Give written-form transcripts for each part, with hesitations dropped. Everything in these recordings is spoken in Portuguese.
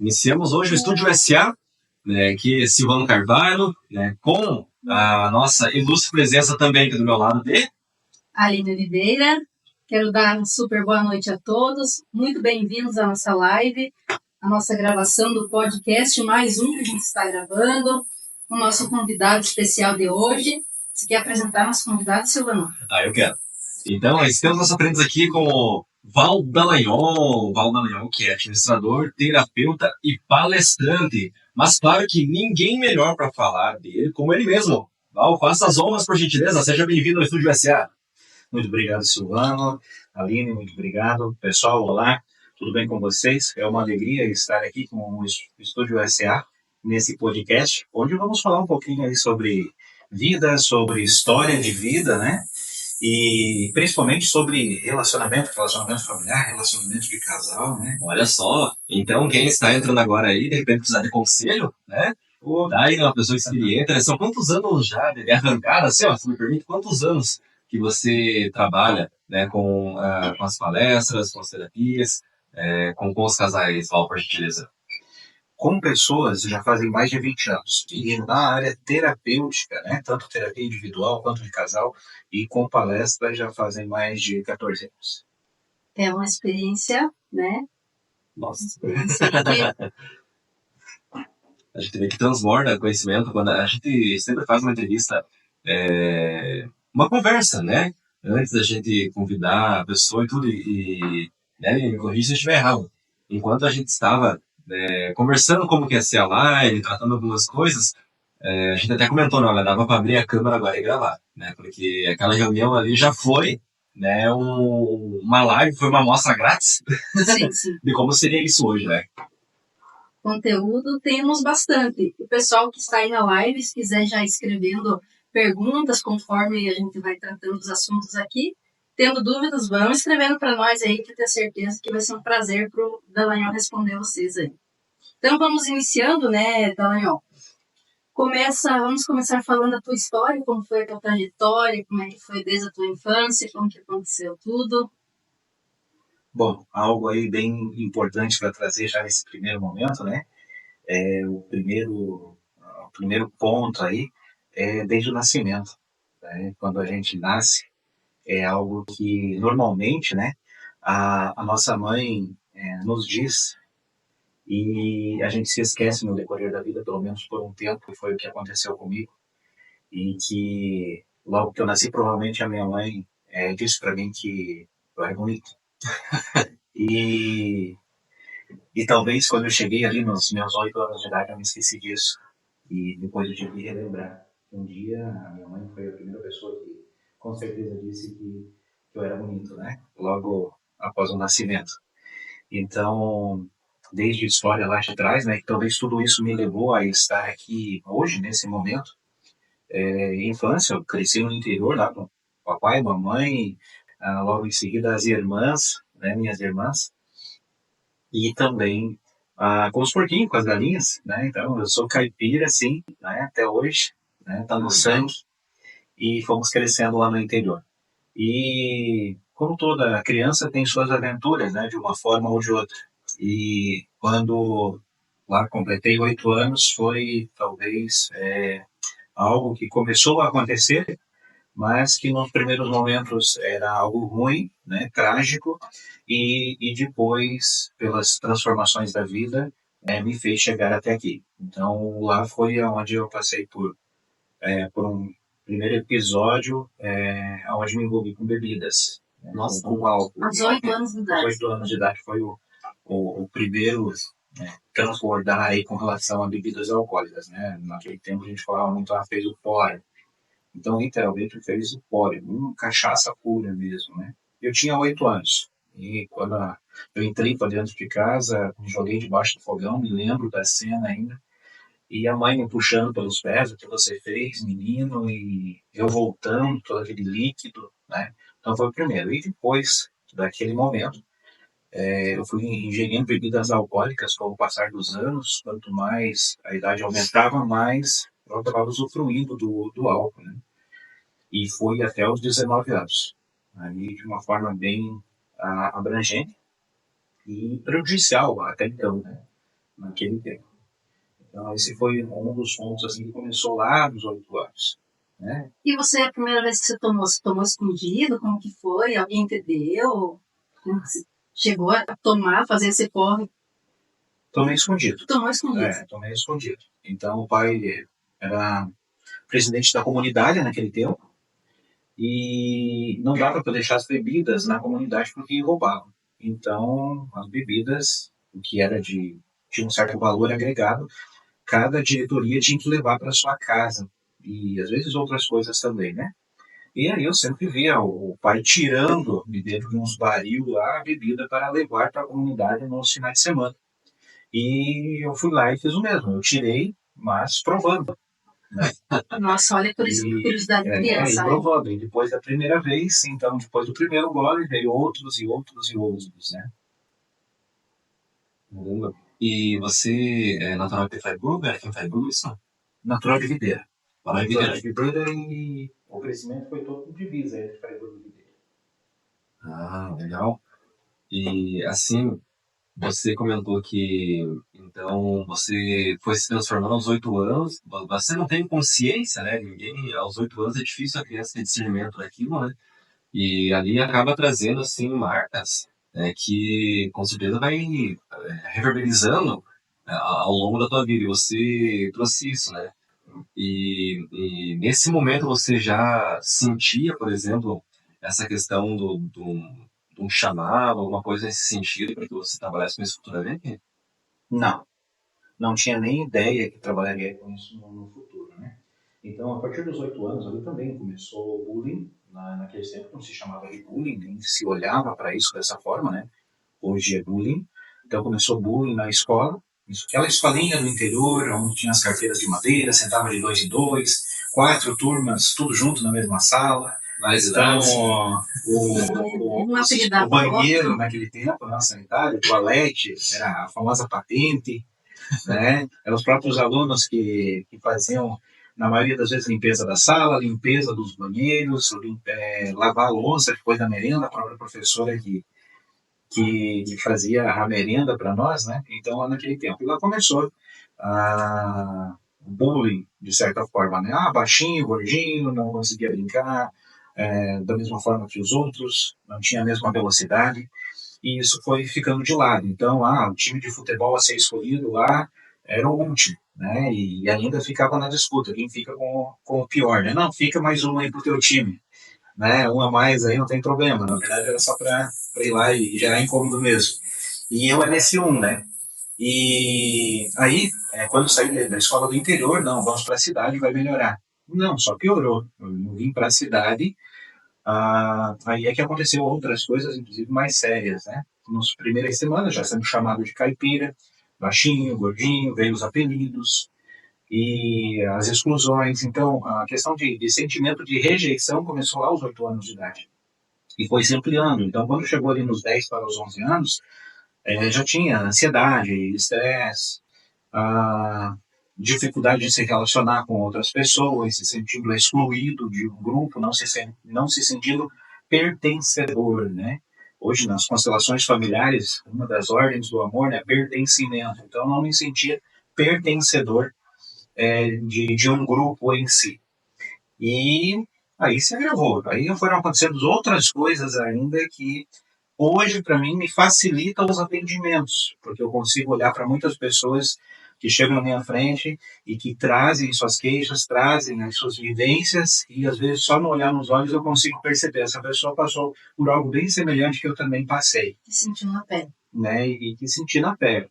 Iniciamos hoje o Estúdio SA, né, que é Silvano Carvalho, né, com a nossa ilustre presença também aqui do meu lado de Aline Oliveira. Quero dar uma super boa noite a todos. Muito bem-vindos à nossa live, a nossa gravação do podcast, mais um que a gente está gravando. O nosso convidado especial de hoje. Você quer apresentar nosso convidado, Silvano? Eu quero. Então, temos nossos aprendizes aqui com o Val Dallagnol, que é administrador, terapeuta e palestrante. Mas claro que ninguém melhor para falar dele como ele mesmo. Val, faça as honras, por gentileza. Seja bem-vindo ao Estúdio SA. Muito obrigado, Silvano. Aline, muito obrigado. Pessoal, olá. Tudo bem com vocês? É uma alegria estar aqui com o Estúdio SA nesse podcast, onde vamos falar um pouquinho aí sobre vida, sobre história de vida, né? E principalmente sobre relacionamento familiar, relacionamento de casal, né? Olha só, então quem está entrando agora aí, de repente precisar de conselho, né? Daí uma pessoa experiente, né? São quantos anos já de arrancada, assim, ó, se me permite, quantos anos que você trabalha, né, com as palestras, com as terapias, com os casais, Val, por gentileza? Com pessoas já fazem mais de 20 anos. E na área terapêutica, né, tanto terapia individual quanto de casal, e com palestra já fazem mais de 14 anos. É uma experiência, né? Nossa. A gente vê que transborda conhecimento quando a gente sempre faz uma entrevista, uma conversa, né? Antes da gente convidar a pessoa e tudo, né, me corrija se eu estiver errado. Enquanto a gente estava conversando como que ia ser a live, tratando algumas coisas, a gente até comentou, não, dava para abrir a câmera agora e gravar, né? Porque aquela reunião ali já foi, né, uma live, foi uma amostra grátis Sim. de como seria isso hoje, né? Conteúdo temos bastante. O pessoal que está aí na live, se quiser já escrevendo perguntas conforme a gente vai tratando os assuntos aqui, tendo dúvidas, vão escrevendo para nós aí, que eu tenho certeza que vai ser um prazer para o Dallagnol responder vocês aí. Então vamos iniciando, né, Dallagnol? Vamos começar falando da tua história, como foi a tua trajetória, como é que foi desde a tua infância, como que aconteceu tudo. Bom, algo aí bem importante para trazer já nesse primeiro momento, né? O primeiro ponto aí é desde o nascimento, né? Quando a gente nasce, é algo que normalmente, né, a nossa mãe nos diz, e a gente se esquece no decorrer da vida, pelo menos por um tempo, que foi o que aconteceu comigo, e que logo que eu nasci, provavelmente a minha mãe disse para mim que eu era bonito. E talvez quando eu cheguei ali nos meus 8 anos de idade eu me esqueci disso. E depois eu tive que relembrar. Um dia a minha mãe foi a primeira pessoa que com certeza disse que eu era bonito, né? Logo após o nascimento. Então, desde a história lá de trás, né? Talvez tudo isso me levou a estar aqui hoje, nesse momento. Infância, eu cresci no interior lá com papai, mamãe, logo em seguida as irmãs, né? Minhas irmãs. E também com os porquinhos, com as galinhas, né? Então, eu sou caipira, sim, né? Até hoje, né? Tá no sangue. E fomos crescendo lá no interior. E, como toda criança, tem suas aventuras, né? De uma forma ou de outra. E quando lá completei 8 anos, foi talvez algo que começou a acontecer, mas que nos primeiros momentos era algo ruim, né, trágico, e depois, pelas transformações da vida, me fez chegar até aqui. Então, lá foi onde eu passei por um primeiro episódio onde me envolvi com bebidas. Nossa, com álcool. Aos 8 anos de idade. 8 anos de idade foi o primeiro transbordar aí com relação a bebidas alcoólicas, né? Naquele tempo a gente falava muito, fez o fora. Então, literalmente, fez o pólio, cachaça pura mesmo, né? Eu tinha 8 anos. E quando eu entrei para dentro de casa, me joguei debaixo do fogão, me lembro da cena ainda. E a mãe me puxando pelos pés, o que você fez, menino? E eu voltando, todo aquele líquido, né? Então, foi o primeiro. E depois daquele momento, eu fui ingerindo bebidas alcoólicas com o passar dos anos. Quanto mais a idade aumentava, mais eu acabava usufruindo do álcool, né? E foi até os 19 anos. Ali de uma forma bem abrangente e prejudicial até então, né? naquele tempo. Então, esse foi um dos pontos assim, que começou lá nos 8 anos. Né? E você, a primeira vez que você tomou escondido? Como que foi? Alguém entendeu? Você chegou a tomar, fazer esse porre? Tomei escondido. Tomou escondido. Tomei escondido. Então, o pai era presidente da comunidade naquele tempo e não dava para deixar as bebidas na comunidade porque roubavam. Então, as bebidas, o que era tinha um certo valor agregado, cada diretoria tinha que levar para sua casa. E às vezes outras coisas também, né? E aí eu sempre via o pai tirando de dentro de uns baril lá a bebida para levar para a comunidade nos finais de semana. E eu fui lá e fiz o mesmo. Eu tirei, mas provando. Né? Nossa, olha por isso, curiosidade de criança. E provando. E depois da primeira vez, então depois do primeiro gole, veio outros e outros e outros, né? E você é natural de Freiburg? Era aqui em Freiburg isso? Natural de Videira. Natural de Videira e o crescimento foi todo com divisa entre Freiburg e Videira. Ah, legal. E assim, você comentou que então você foi se transformando aos 8 anos. Você não tem consciência, né? Ninguém aos 8 anos é difícil a criança ter discernimento daquilo, né? E ali acaba trazendo assim marcas que com certeza vai reverberizando ao longo da tua vida. E você trouxe isso, né? E nesse momento você já sentia, por exemplo, essa questão de um chamado, alguma coisa nesse sentido, para que você trabalhasse com isso futuramente? Não. Não tinha nem ideia que trabalharia com isso no futuro, né? Então, a partir dos 8 anos ali também começou o bullying. Naquele tempo não se chamava de bullying, nem se olhava para isso dessa forma, né? Hoje é bullying. Então começou bullying na escola. Aquela escolinha do interior, onde tinha as carteiras de madeira, sentava de 2 em 2, 4 turmas, tudo junto na mesma sala. Então, o banheiro naquele tempo, sanitário, o toalete, era a famosa patente, né? Eram os próprios alunos que faziam, na maioria das vezes, limpeza da sala, limpeza dos banheiros, lavar a louça depois da merenda, a própria professora que fazia a merenda para nós, né? Então, lá naquele tempo. E lá começou o bullying, de certa forma, né? Baixinho, gordinho, não conseguia brincar da mesma forma que os outros, não tinha a mesma velocidade. E isso foi ficando de lado. Então, o time de futebol a ser escolhido lá era o último, né? E ainda ficava na disputa, quem fica com o pior, né? Não, fica mais um aí pro teu time, né? Um a mais aí não tem problema, na verdade era só para ir lá e gerar incômodo mesmo. E eu era esse um, né? E aí, quando eu saí da escola do interior, não, vamos para a cidade, vai melhorar. Não, só piorou. Eu vim para a cidade, aí é que aconteceu outras coisas, inclusive mais sérias, né? Nas primeiras semanas já sendo chamado de caipira, baixinho, gordinho, veio os apelidos e as exclusões. Então, a questão de sentimento de rejeição começou lá aos 8 anos de idade e foi se ampliando. Então, quando chegou ali nos 10 para os 11 anos, já tinha ansiedade, estresse, dificuldade de se relacionar com outras pessoas, se sentindo excluído de um grupo, não se sentindo pertencedor, né? Hoje, nas constelações familiares, uma das ordens do amor é pertencimento. Então, não me sentia pertencedor de um grupo em si. E aí se agravou. Aí foram acontecendo outras coisas ainda que hoje, para mim, me facilita os atendimentos, porque eu consigo olhar para muitas pessoas que chegam na minha frente e que trazem suas queixas, trazem as suas vivências, e às vezes só no olhar nos olhos eu consigo perceber, essa pessoa passou por algo bem semelhante que eu também passei. Que sentiu na pele. Né? E que senti na pele.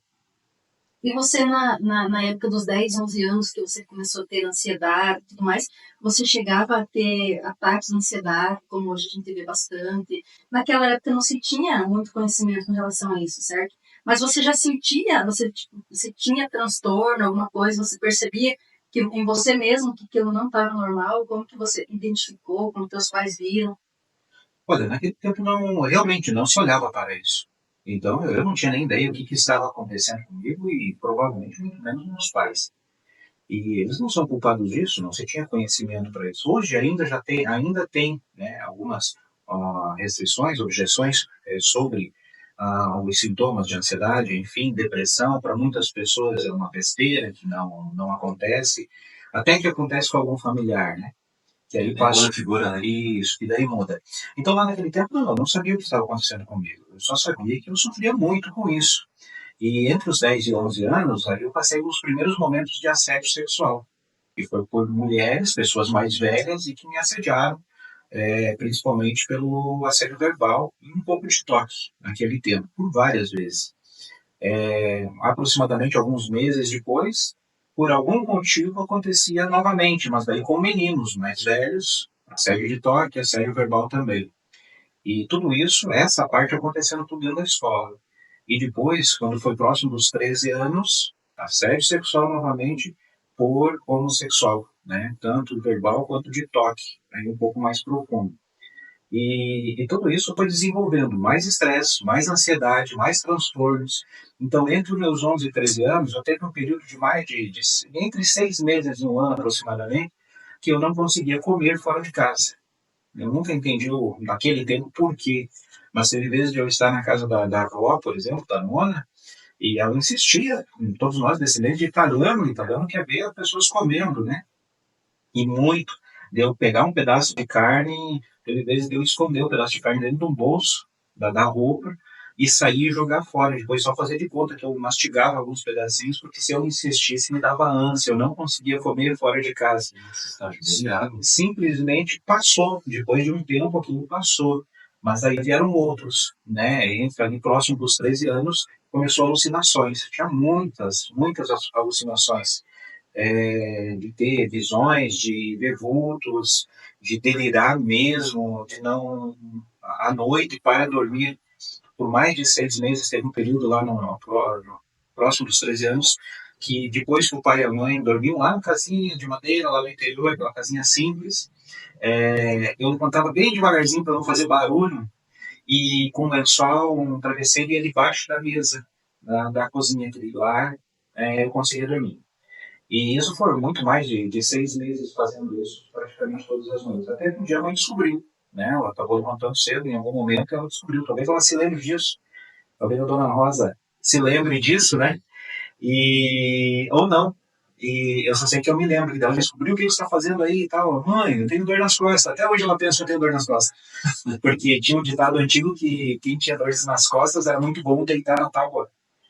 E você, na época dos 10, 11 anos que você começou a ter ansiedade e tudo mais, você chegava a ter ataques de ansiedade, como hoje a gente vê bastante. Naquela época não se tinha muito conhecimento em relação a isso, certo? Mas você já sentia, você tinha transtorno, alguma coisa, você percebia que em você mesmo que aquilo não estava normal? Como que você identificou, como teus pais viram? Olha, naquele tempo realmente não se olhava para isso. Então eu não tinha nem ideia do que estava acontecendo comigo e provavelmente muito menos meus pais. E eles não são culpados disso, não se tinha conhecimento para isso. Hoje ainda tem né, algumas restrições, objeções sobre os sintomas de ansiedade, enfim, depressão. Para muitas pessoas é uma besteira que não acontece, até que acontece com algum familiar, né? Que aí passa a figura, né? isso, e daí muda. Então lá naquele tempo eu não sabia o que estava acontecendo comigo, eu só sabia que eu sofria muito com isso. E entre os 10 e 11 anos, aí eu passei os primeiros momentos de assédio sexual, que foi por mulheres, pessoas mais velhas, e que me assediaram, principalmente pelo assédio verbal e um pouco de toque naquele tempo, por várias vezes. Aproximadamente alguns meses depois, por algum motivo acontecia novamente, mas daí com meninos mais velhos, assédio de toque, assédio verbal também. E tudo isso, essa parte acontecendo tudo dentro da escola. E depois, quando foi próximo dos 13 anos, assédio sexual novamente por homossexual, né? Tanto verbal quanto de toque, aí um pouco mais profundo. E tudo isso foi desenvolvendo mais estresse, mais ansiedade, mais transtornos. Então, entre os meus 11 e 13 anos, eu teve um período de mais de entre 6 meses e um ano aproximadamente, que eu não conseguia comer fora de casa. Eu nunca entendi naquele tempo por quê. Mas teve vezes de eu estar na casa da avó, por exemplo, da nona, e ela insistia, todos nós descendentes de italiano quer ver as pessoas comendo, né? E muito, de eu pegar um pedaço de carne, teve vezes de eu esconder o pedaço de carne dentro de um bolso da roupa e sair e jogar fora. Depois só fazer de conta que eu mastigava alguns pedacinhos, porque se eu insistisse me dava ânsia, eu não conseguia comer fora de casa. Simplesmente passou, depois de um tempo aquilo passou. Mas aí vieram outros, né? Entre ali próximo dos 13 anos, começou alucinações. Tinha muitas alucinações. De ter visões, de ver vultos, de delirar mesmo, de não... À noite, para dormir por mais de 6 meses, teve um período lá no próximo dos 13 anos, que depois que o pai e a mãe dormiam lá na casinha de madeira, lá no interior, aquela casinha simples, eu levantava bem devagarzinho para não fazer barulho, e com um lençol, um travesseiro, ia debaixo da mesa da cozinha, que lá eu conseguia dormir. E isso foram muito mais de 6 meses fazendo isso, praticamente todas as noites. Até que um dia a mãe descobriu, né? Ela acabou levantando cedo, em algum momento ela descobriu. Talvez ela se lembre disso. Talvez a dona Rosa se lembre disso, né? Ou não. E eu só sei que eu me lembro que ela descobriu o que você está fazendo aí e tal. Mãe, eu tenho dor nas costas. Até hoje ela pensa que eu tenho dor nas costas. Porque tinha um ditado antigo que quem tinha dores nas costas era muito bom deitar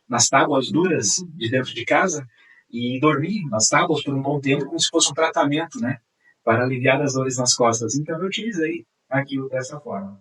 nas tábuas duras de dentro de casa e dormir nas tábuas por um bom tempo como se fosse um tratamento, né? Para aliviar as dores nas costas. Então eu utilizei aquilo dessa forma.